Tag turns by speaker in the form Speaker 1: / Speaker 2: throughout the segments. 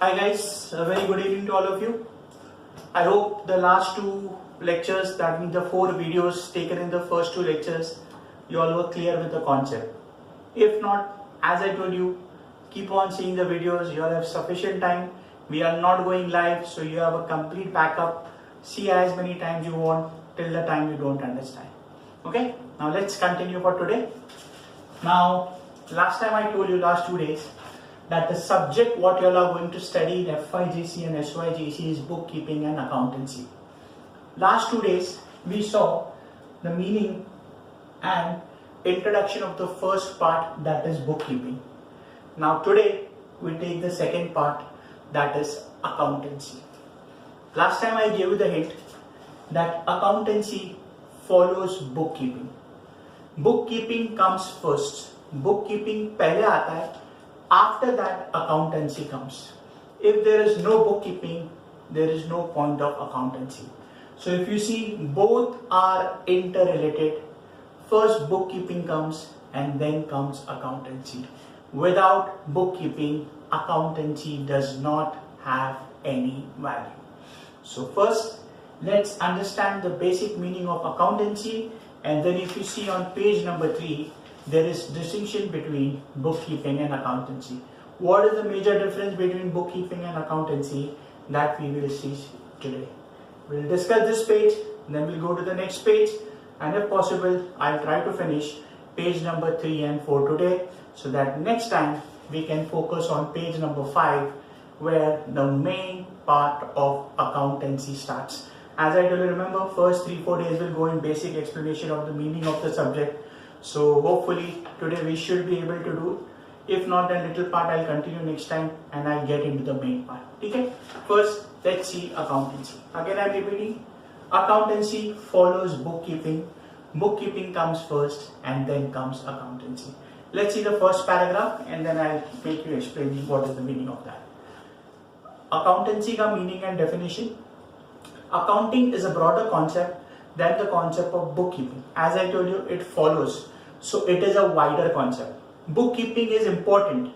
Speaker 1: Hi guys, a very good evening to all of you. I hope the last two lectures, that means the four videos taken in the first two lectures, you all were clear with the concept. If not, as I told you, keep on seeing the videos, you all have sufficient time. We are not going live, so you have a complete backup. See as many times you want till the time you don't understand. Okay, now let's continue for today. Now, last time I told you, last 2 days, that the subject what you all are going to study in FYGC and SYGC is bookkeeping and accountancy. Last 2 days we saw the meaning and introduction of the first part, that is bookkeeping. Now today we take the second part, that is accountancy. Last time I gave you the hint that accountancy follows bookkeeping. Bookkeeping comes first. Bookkeeping pehle aata hai. After that, accountancy comes. If there is no bookkeeping, there is no point of accountancy. So if you see, both are interrelated. First bookkeeping comes and then comes accountancy. Without bookkeeping, accountancy does not have any value. So first, let's understand the basic meaning of accountancy, and then if you see on page number 3, there is distinction between bookkeeping and accountancy. What is the major difference between bookkeeping and accountancy? That we will see today. We'll discuss this page, then we'll go to the next page, and if possible, I'll try to finish page number 3 and 4 today, so that next time we can focus on page number 5, where the main part of accountancy starts. As I told you, remember, first 3-4 days will go in basic explanation of the meaning of the subject. So hopefully today we should be able to do. If not, then little part I'll continue next time and I'll get into the main part. Okay? First, let's see accountancy. Again I'm repeating, accountancy follows bookkeeping. Bookkeeping comes first and then comes accountancy. Let's see the first paragraph and then I'll make you explain what is the meaning of that. Accountancy ka meaning and definition. Accounting is a broader concept than the concept of bookkeeping. As I told you, it follows. So it is a wider concept. Bookkeeping is important.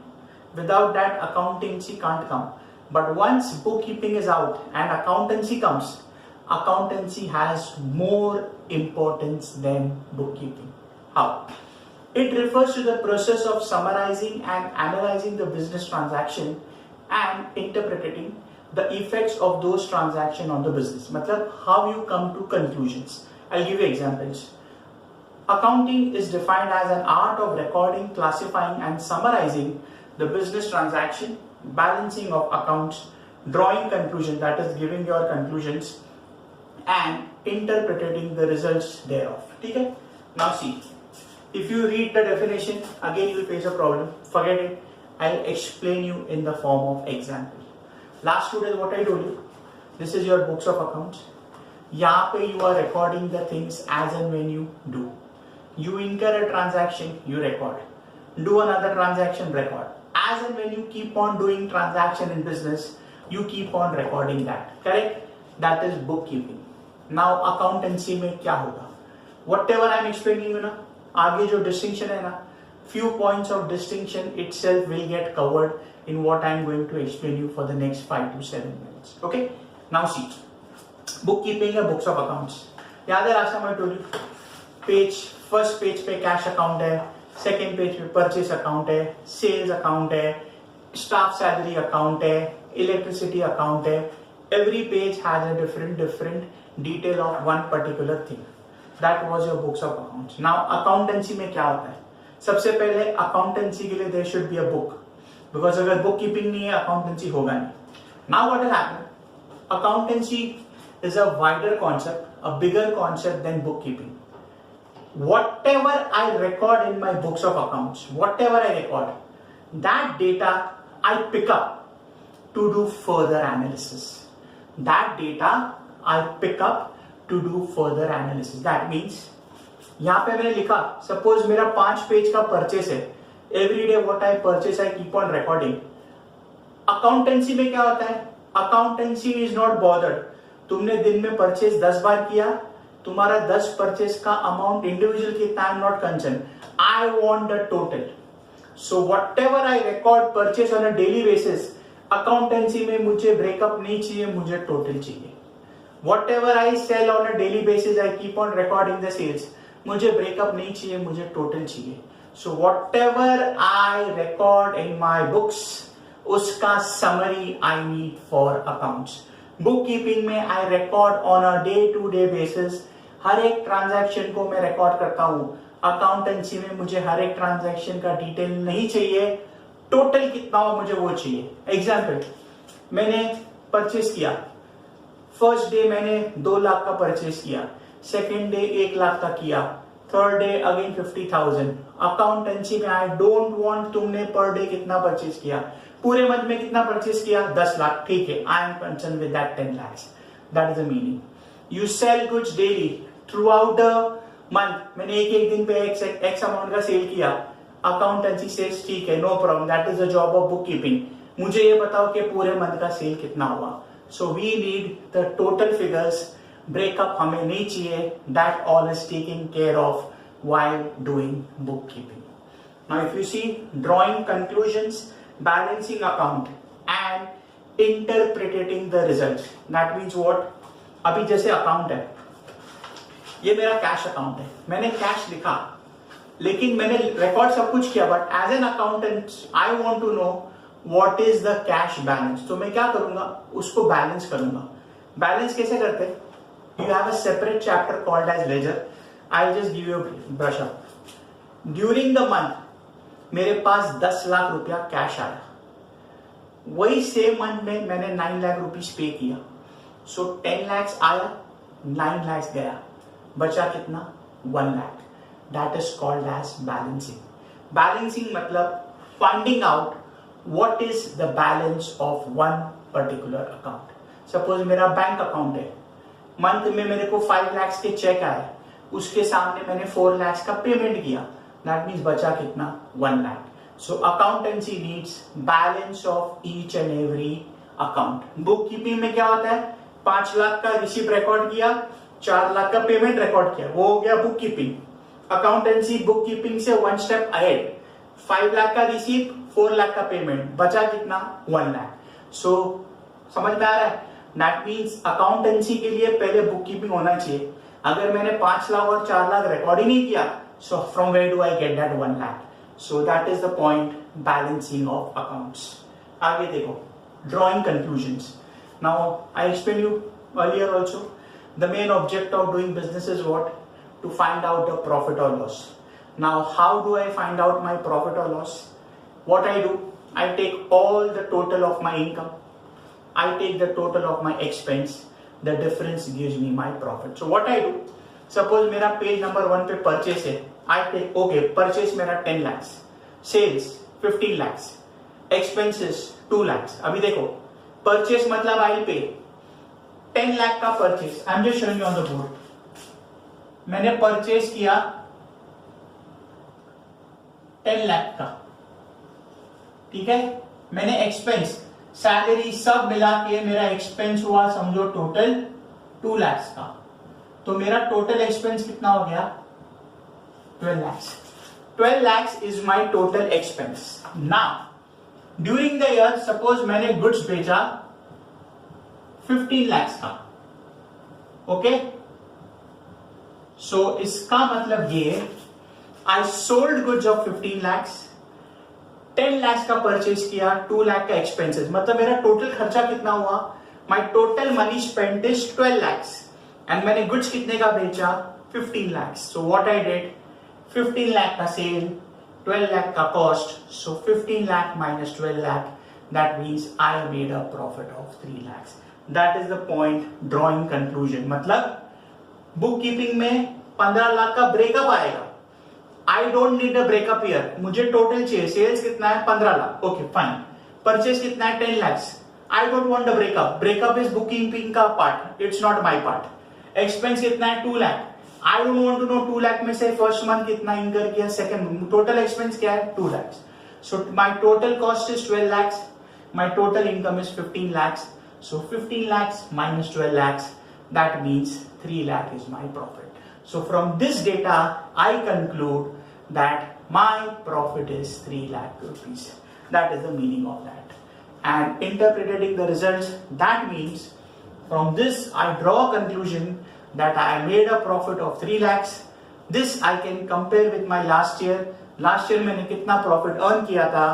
Speaker 1: Without that, accountancy can't come. But once bookkeeping is out and accountancy comes, accountancy has more importance than bookkeeping. How? It refers to the process of summarizing and analyzing the business transaction and interpreting the effects of those transactions on the business. Matlab, how you come to conclusions. I'll give you examples. Accounting is defined as an art of recording, classifying and summarizing the business transaction, balancing of accounts, drawing conclusions, that is giving your conclusions, and interpreting the results thereof. Okay? Now see, if you read the definition, again you will face a problem. Forget it. I'll explain you in the form of example. Last 2 days what I told you, this is your books of accounts. Yahan pe you are recording the things as and when you do. You incur a transaction, you record. Do another transaction, record. As and when you keep on doing transaction in business, you keep on recording that. Correct? That is bookkeeping. Now accountancy mein kya hoga? Whatever I am explaining you na, aage jo distinction hai na, few points of distinction itself will get covered in what I am going to explain you for the next 5 to 7 minutes. Okay? Now see, bookkeeping or books of accounts. Yaad hai last time I told you, first page पे cash account है, second page पे purchase account है, sales account है, staff salary account है, electricity account है. Every page has a different detail of one particular thing. That was your books of accounts. Now accountancy में क्या होता है? सबसे पहले accountancy के लिए there should be a book. Because अगर bookkeeping नहीं है, accountancy होगा नहीं. Now what will happen? Accountancy is a wider concept, a bigger concept than bookkeeping. Whatever I record in my books of accounts, whatever I record, that data I pick up to do further analysis. That data I pick up to do further analysis. That means, यहाँ पे मैंने लिखा, suppose मेरा 5 page का purchase है. Every day what I purchase I keep on recording. Accountancy में क्या होता है? Accountancy is not bothered. तुमने दिन में purchase 10 बार किया, तुम्हारा 10 परचेस का अमाउंट इंडिविजुअल कितना, I am not concern, I want the total. So whatever I record purchase on a daily basis, accountancy में मुझे ब्रेकअप नहीं चाहिए, मुझे टोटल चाहिए. Whatever I sell on a daily basis, I keep on recording the sales. मुझे breakup नहीं चाहिए, मुझे टोटल चाहिए. So whatever I record in my books, उसका summary I need for accounts. Book keeping में I record on a day to day basis. हर एक transaction को मैं रिकॉर्ड करता हूं. अकाउंटेंसी में मुझे हर एक ट्रांजैक्शन का डिटेल नहीं चाहिए, टोटल कितना हो मुझे वो चाहिए. एग्जाम्पल, मैंने परचेस किया, फर्स्ट डे मैंने 2 लाख का परचेस किया, सेकेंड डे 1 लाख का किया, थर्ड डे अगेन 50,000. अकाउंटेंसी में आई डोंट वांट तुमने पर डे कितना परचेस किया, पूरे मंथ में कितना परचेस किया, 10 लाख, ठीक है, I am concern with that 10 lakhs. That is the meaning. You sell goods daily throughout the month. मैंने एक दिन पे एक्स अमाउंट का सेल किया. अकाउंटेंसी सेल्स ठीक है, no problem, that is the job of book keeping. मुझे ये बताओ कि पूरे मंथ का सेल कितना हुआ. So we need the total figures. Breakup हमें नहीं चाहिए. That all is taking care of while doing bookkeeping. Now if you see drawing conclusions, balancing account and interpreting the results, that means what? अभी जैसे account है, ये मेरा cash account है, मैंने कैश लिखा, लेकिन मैंने रिकॉर्ड सब कुछ किया, but as an accountant I want to know what is the cash balance. तो मैं क्या करूंगा, उसको बैलेंस करूंगा. बैलेंस कैसे करते हैं? You have a separate chapter called as ledger. I'll just give you a brush up. During the month मेरे पास 10 लाख रुपया कैश आया. वही सेम मंथ में मैंने 9 लाख रुपीज पे किया. सो 10 lakhs आया, 9 lakhs गया, बचा कितना, 1 lakh. That is called as balancing. Balancing मतलब finding out what is the balance of one particular account. Suppose मेरा बैंक अकाउंट है, मंथ में मेरे को 5 lakhs के चेक आए, उसके सामने मैंने 4 lakhs का पेमेंट किया. दैट मीन्स बचा कितना, 1 lakh. So accountancy needs balance of each and every account. Book keeping में क्या होता है, 5 लाख का रिसीप्ट रिकॉर्ड किया, 4 लाख का पेमेंट रिकॉर्ड किया, वो हो गया book keeping. Accountancy book keeping से 1 step अहेड. 5 लाख का रिसीप्ट, 4 लाख का पेमेंट, बचा कितना, 1 lakh. सो समझ में आ रहा है? दैट मीन्स अकाउंटेंसी के लिए पहले बुक कीपिंग होना चाहिए. अगर मैंने 5 लाख और 4 लाख रिकॉर्ड ही नहीं किया, so from where do I get that 1 lakh? So that is the point, balancing of accounts. आगे देखो, drawing conclusions. Now I explain you earlier also, the main object of doing business is what? To find out the profit और loss. Now how do I find out my profit और loss? What I do, I take all the total of my income, I take the total of my expense, the difference gives me my profit. So what I do, suppose मेरा page number 1 पे purchase है, I take, okay, purchase मेरा 10 lakhs, sales 15 lakhs, expenses 2 lakhs. अभी देखो, purchase मतलब आई पे 10 lakh का purchase. I am just showing you on the board. मैंने परचेस किया 10 lakh का, ठीक है. मैंने एक्सपेंस, सैलरी सब मिला के मेरा एक्सपेंस हुआ समझो टोटल 2 lakhs का. तो मेरा टोटल एक्सपेंस कितना हो गया, 12 lakhs. 12 lakhs is my total expense. Now during the year suppose मैंने गुड्स बेचा 15 lakhs का. ओके, सो इसका मतलब ये, I sold goods of 15 lakhs, 10 lakhs का परचेज किया, 2 lakh का एक्सपेंसेस, मतलब मेरा टोटल खर्चा कितना हुआ, माई total money spent is 12 lakhs. And मैंने गुड्स कितने का बेचा, 15 lakhs. So what I did, 15 lakh का सेल, 12 lakh का cost, so 15 lakh minus 12 lakh, that means I made a profit of 3 lakhs. That is the point, drawing conclusion. मतलब book keeping में 15 लाख का breakup आएगा. I don't need a breakup year, मुझे total चाहिए. Sales कितना है, 15 lakh, okay fine. Purchase कितना है, 10 lakhs. I don't want a breakup. Breakup is book keeping का part, it's not my part. Expense कितना है, 2 lakh. I don't want to know 2 lakh में से फर्स्ट मंथ कितना इनकर किया, सेकंड. टोटल एक्सपेंस क्या है, 2 lakhs. So my total cost is 12 lakhs, my total income is 15 lakhs. So 15 lakhs minus 12 lakhs, that means 3 lakh is my profit. So from this data, I conclude that my profit is 3 lakh rupees. That is the meaning of that. and interpreting the results. That means from this I draw a conclusion that I made a profit of 3 lakhs. This I can compare with my last year. Last year मैंने कितना profit earn किया था,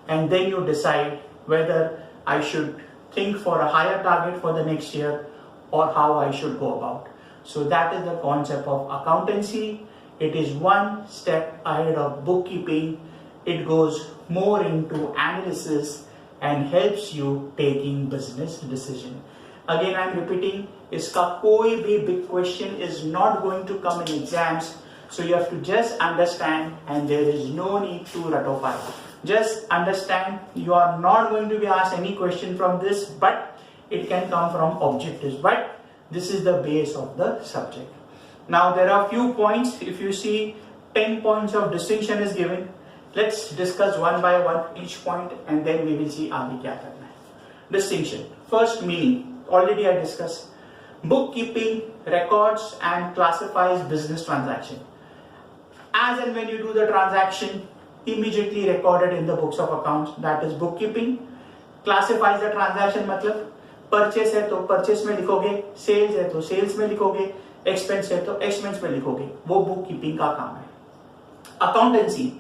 Speaker 1: and then you decide whether I should think for a higher target for the next year or how I should go about. So that is the concept of accountancy. It is one step ahead of bookkeeping. It goes more into analysis and helps you taking business decision. Again, I am repeating, इसका कोई भी big question is not going to come in exams. So you have to just understand, and there is no need to ratify. Just understand, you are not going to be asked any question from this, but it can come from objectives. But this is the base of the subject. Now there are few points. If you see 10 points of distinction is given. Let's discuss one by one each point, and then we will see आगे क्या करना है. Distinction. First, meaning. Already I discussed. Bookkeeping records and classifies business transaction. As and when you do the transaction, immediately recorded in the books of accounts. That is bookkeeping. Classifies the transaction मतलब purchase है तो purchase में लिखोगे, sales है तो sales में लिखोगे, expense है तो एक्सपेंस में लिखोगे. वो बुक कीपिंग का काम है. Accountancy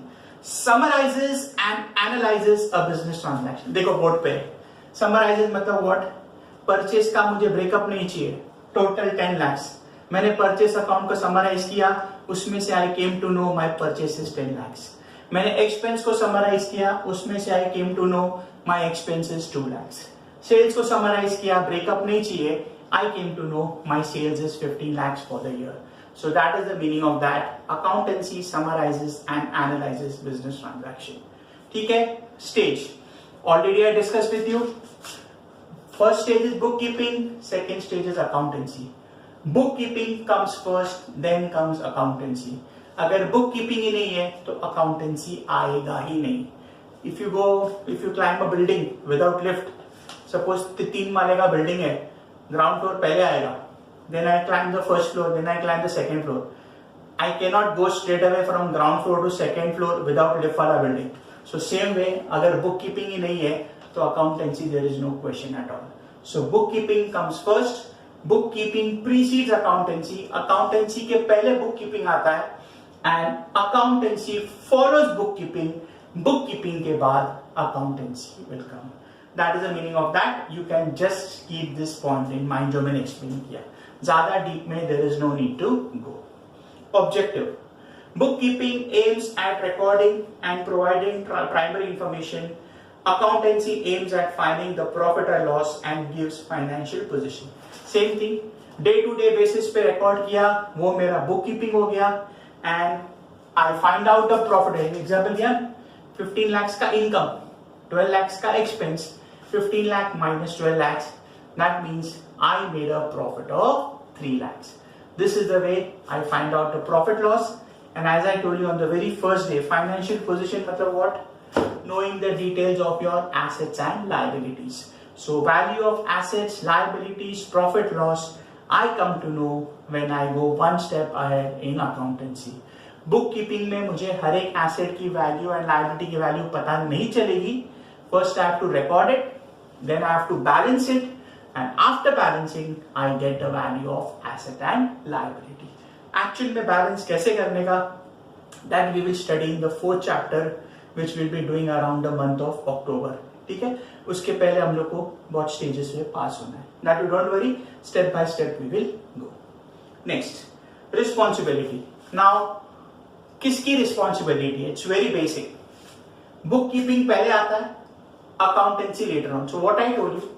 Speaker 1: summarises and analyses a business transaction. देखो बोर्ड पे समराइजेस मतलब व्हाट. परचेस का मुझे ब्रेकअप नहीं चाहिए. Total 10 lakhs. मैंने परचेस अकाउंट को समराइज किया, उसमें से I came to know my purchase is 10 lakhs. मैंने एक्सपेंस को समराइज किया, उसमें से I came to know my expense is 2 lakhs. Sales को समराइज किया, ब्रेकअप नहीं चाहिए, I came to know my sales is 15 lakhs for the year. So that is the meaning of that. Accountancy summarizes and analyzes business transaction. ठीक है? Stage. Already I discussed with you. First stage is bookkeeping. Second stage is accountancy. Bookkeeping comes first, then comes accountancy. अगर bookkeeping ही नहीं है, तो accountancy आएगा ही नहीं. If you climb a building without lift, suppose 3 माले का building है, ground floor पहले आएगा. Then I climb the first floor, then I climb the second floor. I cannot go straight away from ground floor to second floor without lift वाला building. So same way, अगर bookkeeping ही नहीं है, तो accountancy there is no question at all. So bookkeeping comes first. Bookkeeping precedes accountancy. Accountancy के पहले bookkeeping आता है, and accountancy follows bookkeeping. Bookkeeping के बाद accountancy will come. That is the meaning of that. You can just keep this point in mind जो मैंने explain किया. ज़्यादा deep में there is no need to go. Objective. Bookkeeping aims at recording and providing primary information. Accountancy aims at finding the profit or loss and gives financial position. Same thing. Day to day basis पे record किया, वो मेरा bookkeeping हो गया, and I find out the profit. Example दिया, 15 lakhs का income, 12 lakhs का expense, 15 lakh minus 12 lakhs. That means I made a profit of 3 lakhs. This is the way I find out the profit loss. And as I told you on the very first day, financial position matlab what? Knowing the details of your assets and liabilities. So value of assets, liabilities, profit loss, I come to know when I go one step ahead in accountancy. Bookkeeping में मुझे हर एक asset की value and liability की value पता नहीं चलेगी. First I have to record it, then I have to balance it, and after balancing I get the value of asset and liability. Actually में balance कैसे करने का, that we will study in the 4th chapter, which we'll be doing around the month of October. ठीक है? उसके पहले हम लोग को बहुत stages में pass होना है. That you don't worry, step by step we will go. Next, responsibility. Now किसकी responsibility है? It's very basic. Bookkeeping पहले आता है, accountancy later on. So what I told you,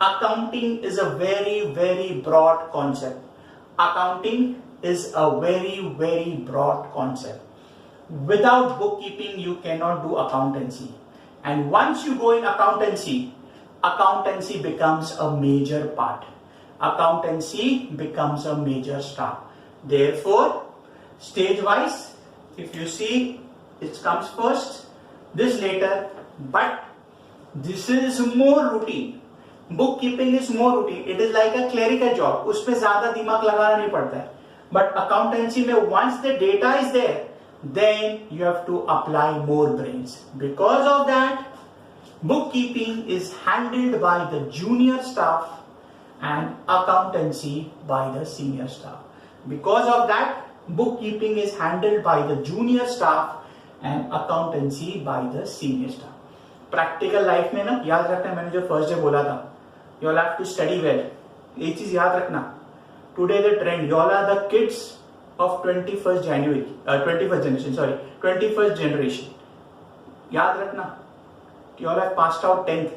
Speaker 1: accounting is a very, very broad concept. Accounting is a very, very broad concept. Without bookkeeping, you cannot do accountancy. And once you go in accountancy, accountancy becomes a major part. Accountancy becomes a major start. Therefore, stage-wise, if you see, it comes first, this later, but this is more routine. Bookkeeping is more routine. It is like a clerical job. उसमें ज़्यादा दिमाग लगाना नहीं पड़ता है. But accountancy में once the data is there, then you have to apply more brains. Because of that, Bookkeeping is handled by the junior staff and accountancy by the senior staff. Because of that, bookkeeping is handled by the junior staff and accountancy by the senior staff. Practical life में ना याद रखना, मैंने जो first day बोला था, you all have to study well. एक चीज याद रखना, today the trend, you all are the kids of 21st January, 21st generation, sorry, 21st generation. याद रखना, you all have passed out 10th,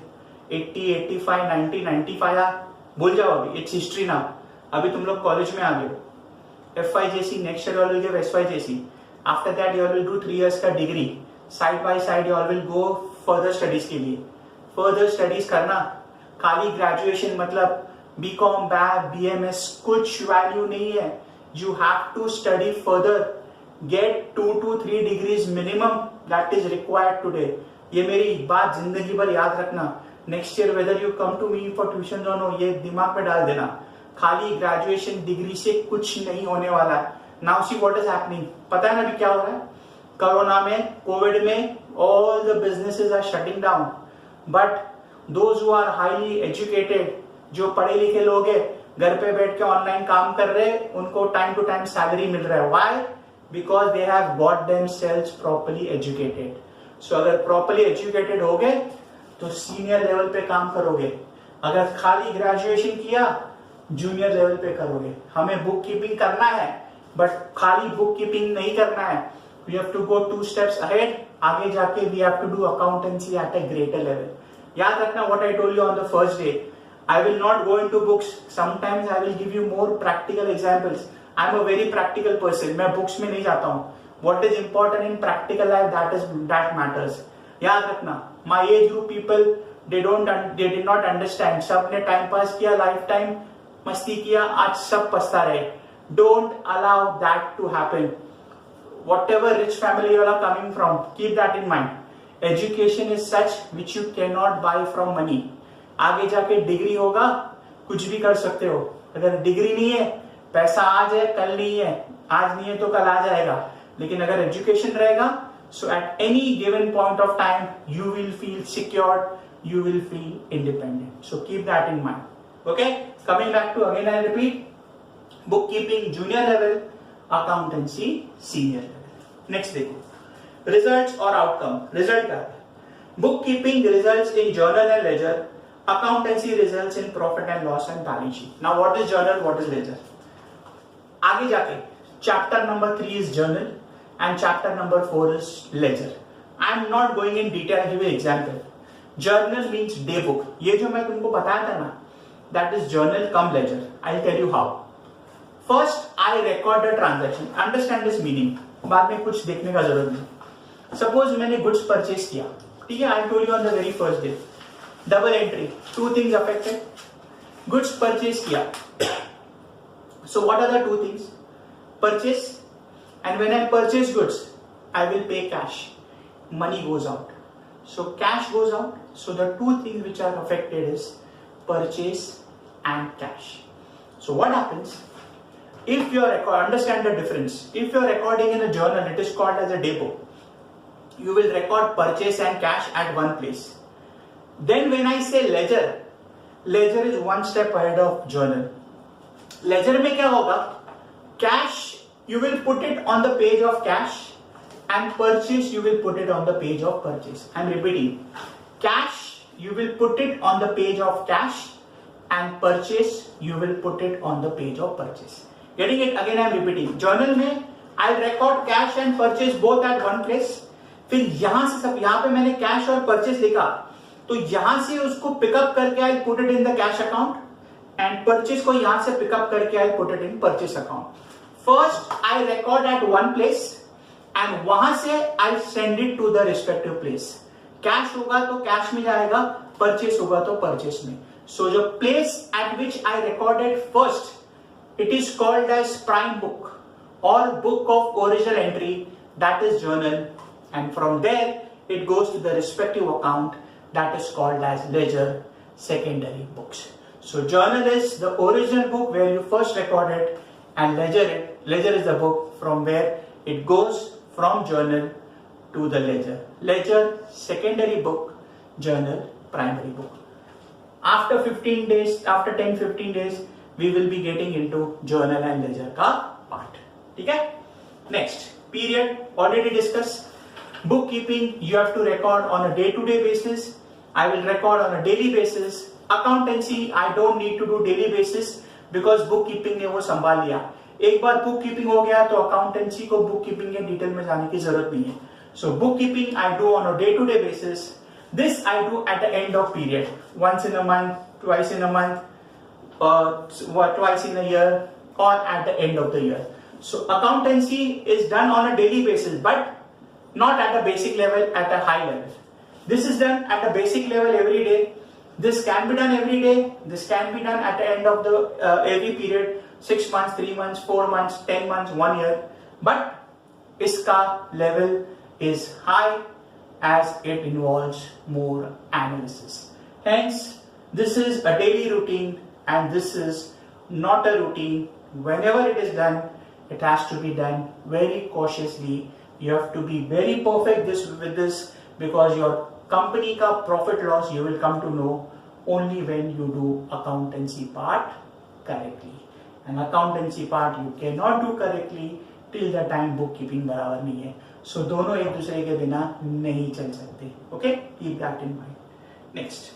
Speaker 1: 80, 85, 90, 95 भूल जाओ अभी, it's history now. अभी तुम लोग कॉलेज में आ गए हो. FYJC, next year you all will give SYJC. After that you all will do 3 years का degree. Side by side you all will go further studies के लिए. Further studies करना, खाली graduation मतलब BCom, BAB, BMS कुछ value नहीं है. You have to study further. Get 2 to 3 degrees minimum that is required today. ये मेरी बात जिंदगी भर याद रखना. Next year whether you come to me for tuition or no, ये दिमाग में डाल देना. खाली ग्रेजुएशन डिग्री से कुछ नहीं होने वाला है. Now see what is happening. पता है ना अभी क्या हो रहा है? कोरोना में, कोविड में, all the businesses are shutting down, but those who are highly educated, जो पढ़े लिखे लोग हैं, घर पे बैठ के ऑनलाइन काम कर रहे हैं, उनको टाइम टू टाइम सैलरी मिल रहा है. Why? Because they have got themselves properly educated. So अगर प्रॉपर्ली एजुकेटेड हो गए तो सीनियर लेवल पे काम करोगे. अगर खाली ग्रेजुएशन किया, जूनियर लेवल पे करोगे. हमें बुक कीपिंग करना है, बट खाली बुक कीपिंग नहीं करना है. We have to go 2 steps ahead. आगे जाके we have to do accountancy at a greater level. याद रखना what I told you on the first day. I will not go into books. Sometimes I will give you more practical examples. I am a very practical person. मैं books में नहीं जाता हूँ. What is important in practical life, that matters. याद रखना. My age group people, they did not understand. सबने time pass किया, life time मस्ती किया, आज सब पछता रहे. Don't allow that to happen. Whatever rich family you are coming from, keep that in mind. Education is such which you cannot buy from money. आगे जाके डिग्री होगा, कुछ भी कर सकते हो. अगर डिग्री नहीं है, पैसा आज है कल नहीं है, आज नहीं है तो कल आ जाएगा. लेकिन अगर एजुकेशन रहेगा, so at any given point of time you will feel secured, you will feel independent. So keep that in mind. Okay, coming back to again I repeat, bookkeeping junior level, accountancy senior level. Next देखो, results और outcome. Result क्या है? Bookkeeping results in journal and ledger. Accountancy results in profit and loss and balance sheet. Now what is journal, what is ledger? आगे जाके chapter number 3 is journal and chapter number 4 is ledger. I am not going in detail. I'll give you an example. Journal means day book. ये जो मैं तुमको बताया था ना, that is journal come ledger. I'll tell you how. First I record the transaction. Understand this meaning. बाद में कुछ देखने का जरूरत नहीं. Suppose मैंने goods purchase किया, ठीक है? I told you on the very first day. Double entry, 2 things affected. Goods purchase किया. So what are the 2 things? Purchase, and when I purchase goods, I will pay cash. Money goes out. So cash goes out. So the 2 things which are affected is purchase and cash. So what happens? If you understand the difference. If you are recording in a journal, it is called as a day book. You will record purchase and cash at one place. Then when I say ledger, ledger is 1 step ahead of journal. Ledger में क्या होगा? Cash you will put it on the page of cash, and purchase you will put it on the page of purchase. I am repeating. Cash you will put it on the page of cash, and purchase you will put it on the page of purchase. Getting it? Again I am repeating. Journal में I record cash and purchase both at one place. फिर यहाँ से सब, यहाँ पे मैंने cash और purchase लिखा, तो यहां से उसको पिकअप करके I put it in the cash account, and purchase को यहां से पिकअप करके I put it in purchase account. First I record at one place and वहां से I send it to the respective place. Cash होगा तो cash में जाएगा, परचेज होगा तो परचेज में. सो जो place at which I recorded first, it is called as prime book और book of original entry, that is journal, and from there it goes to the respective account, that is called as ledger, secondary books. So journal is the original book where you first record it, and ledger is the book from where it goes from journal to the ledger. Ledger, secondary book, journal primary book. After 15 days, after 10-15 days, we will be getting into journal and ledger का part. ठीक है? Next, period already discussed. Bookkeeping you have to record on a day-to-day basis. I will record on a daily basis. Accountancy I don't need to do daily basis because bookkeeping ने वो संभाल लिया. एक बार bookkeeping हो गया तो accountancy को bookkeeping के detail में जाने की जरूरत नहीं है. So bookkeeping I do on a day-to-day basis. This I do at the end of period, once in a month, twice in a month, twice in a year, or at the end of the year. So accountancy is done on a daily basis, but not at a basic level, at a high level. This is done at a basic level every day. This can be done every day. This can be done at the end of the every period, 6 months, 3 months, 4 months, 10 months, 1 year. But iska level is high as it involves more analysis. Hence, this is a daily routine and this is not a routine. Whenever it is done, it has to be done very cautiously. You have to be very perfect with this because your company ka profit loss you will come to know only when you do accountancy part correctly. And accountancy part you cannot do correctly till the time bookkeeping बराबर नहीं है. So दोनों एक दूसरे के बिना नहीं चल सकते. Okay, keep that in mind. Next,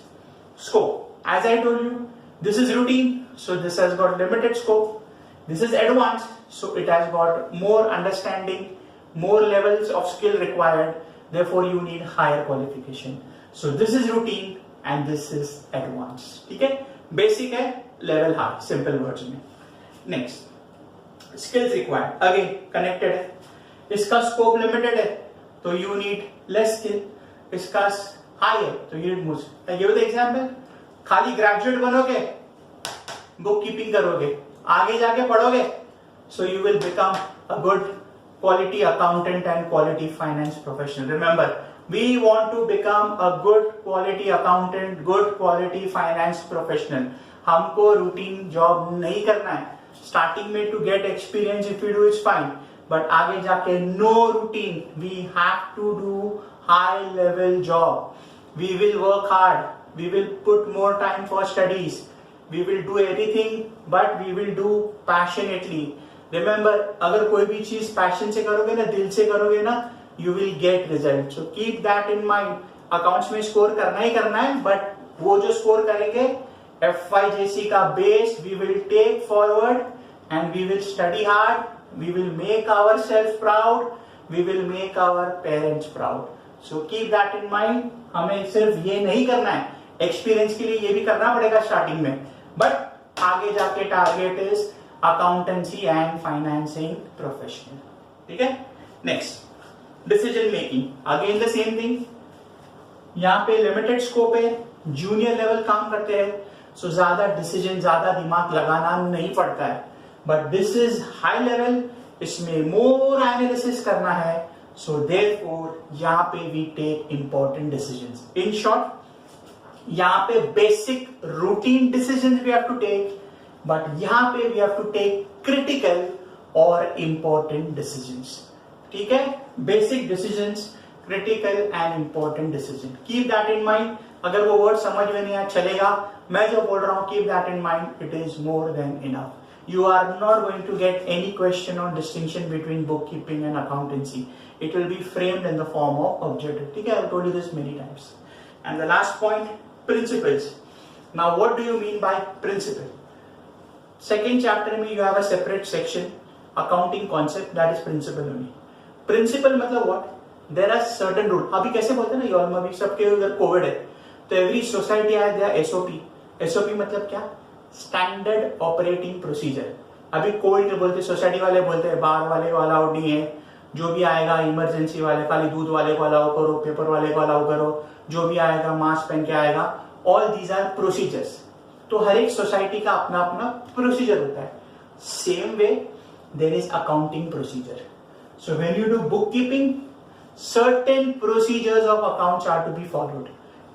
Speaker 1: scope. As I told you, this is routine, so this has got limited scope. This is advanced, so it has got more understanding, more levels of skill required. Therefore, you need higher qualification. So this is routine and this is advanced. ठीक है? Basic है, level high. Simple words में. Next, skills required. Again, connected है. इसका scope limited है तो you need less skill. इसका high है तो you need more. I give the example. खाली ग्रेजुएट बनोगे, बुक कीपिंग करोगे, आगे जाके पढ़ोगे, so you will become a good quality accountant and quality finance professional. Remember, we want to become a good quality accountant, good quality finance professional. हमको routine job नहीं करना है. Starting में to get experience if you do is fine. But आगे जाके no routine. We have to do high level job. We will work hard. We will put more time for studies. We will do everything, but we will do passionately. Remember, अगर कोई भी चीज passion से करोगे ना, दिल से करोगे ना, you will get result. So keep that in mind. Accounts में स्कोर करना ही करना है, बट वो जो स्कोर करेंगे FYJC का base we will take forward and we will study hard. We will make ourselves proud. We will make our parents proud. So keep that in mind. हमें सिर्फ ये नहीं करना है, एक्सपीरियंस के लिए ये भी करना पड़ेगा स्टार्टिंग में, बट आगे जाके target is accountancy and financing professional. ठीक है? Next, decision making. Again the same thing. यहाँ पे limited scope है, junior level काम करते हैं, so ज्यादा decision, ज्यादा दिमाग लगाना नहीं पड़ता है. But this is high level, इसमें more analysis करना है, so therefore यहाँ पे we take important decisions. In short, यहाँ पे basic routine decisions we have to take. But यहाँ पे we have to take critical or important decisions. ठीक है? Basic decisions, critical and important decisions. Keep that in mind. अगर वो word समझ में नहीं आया चलेगा. मैं जो बोल रहा हूँ keep that in mind. It is more than enough. You are not going to get any question on distinction between bookkeeping and accountancy. It will be framed in the form of objective. ठीक है? I've told you this many times. And the last point, principles. Now what do you mean by principle? Second chapter में you have a separate section, accounting concept, that is principle only. Principle मतलब what? There are certain rule. अभी कैसे बोलते हैं ना Europe में, अभी सबके उधर कोविड है तो every society has their SOP. SOP मतलब क्या? Standard operating procedure. अभी कोविड के बोलते सोसाइटी वाले बोलते हैं बाहर वाले को अलाउड नहीं है, जो भी आएगा इमरजेंसी वाले, खाली दूध वाले को अलाउ करो, पेपर वाले को अलाउ करो, जो भी आएगा मास्क पहन के आएगा. All these are procedures. तो हर एक सोसाइटी का अपना अपना प्रोसीजर होता है. Same way there is accounting procedure. So when you do book keeping, certain procedures of accounts are to be followed.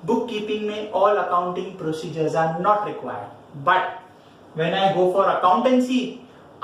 Speaker 1: Book keeping में all accounting procedures are not required, but when I go for accountancy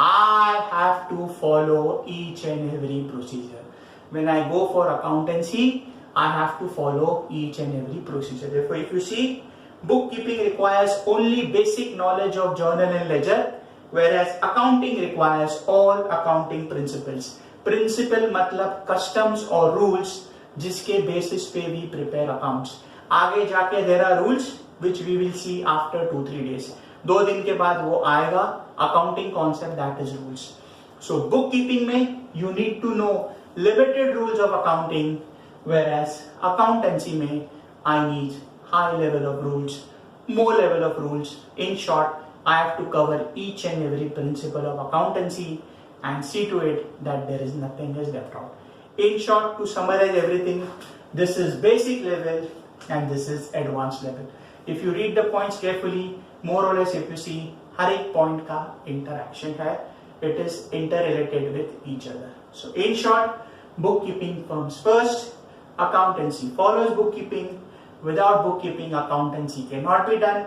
Speaker 1: I have to follow each and every procedure. When I go for accountancy I have to follow each and every procedure. Therefore, if you see, bookkeeping requires only basic knowledge of journal and ledger, whereas accounting requires all accounting principles. Principle मतलब customs or rules जिसके basis पे we prepare accounts. आगे जाके there are rules which we will see after 2-3 days. 2 दिन के बाद वो आएगा accounting concept, that is rules. So bookkeeping में you need to know limited rules of accounting, whereas accountancy में I need high level of rules, more level of rules. In short, I have to cover each and every principle of accountancy and see to it that there is nothing is left out. In short, to summarize everything, this is basic level and this is advanced level. If you read the points carefully, more or less if you see, हर एक point का interaction है, it is interrelated with each other. So in short, bookkeeping comes first, accountancy follows bookkeeping. Without bookkeeping, accountancy cannot be done.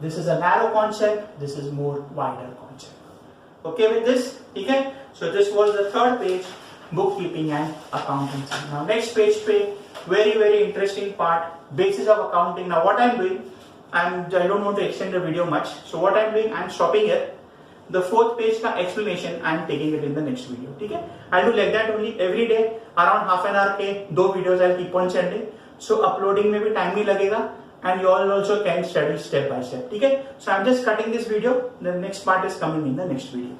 Speaker 1: This is a narrow concept, this is more wider concept. Okay with this? Okay? So this was the third page, bookkeeping and accountancy. Now next page पे very interesting part, basis of accounting. Now what I'm doing, I don't want to extend the video much. So what I'm doing, I'm stopping here. The fourth page का explanation I'm taking it in the next video. ठीक है? I'll do like that only every day around half an hour के 2 videos I'll keep on sending. So uploading में भी time नहीं लगेगा and you all also can study step by step. ठीक है? So I'm just cutting this video. The next part is coming in the next video.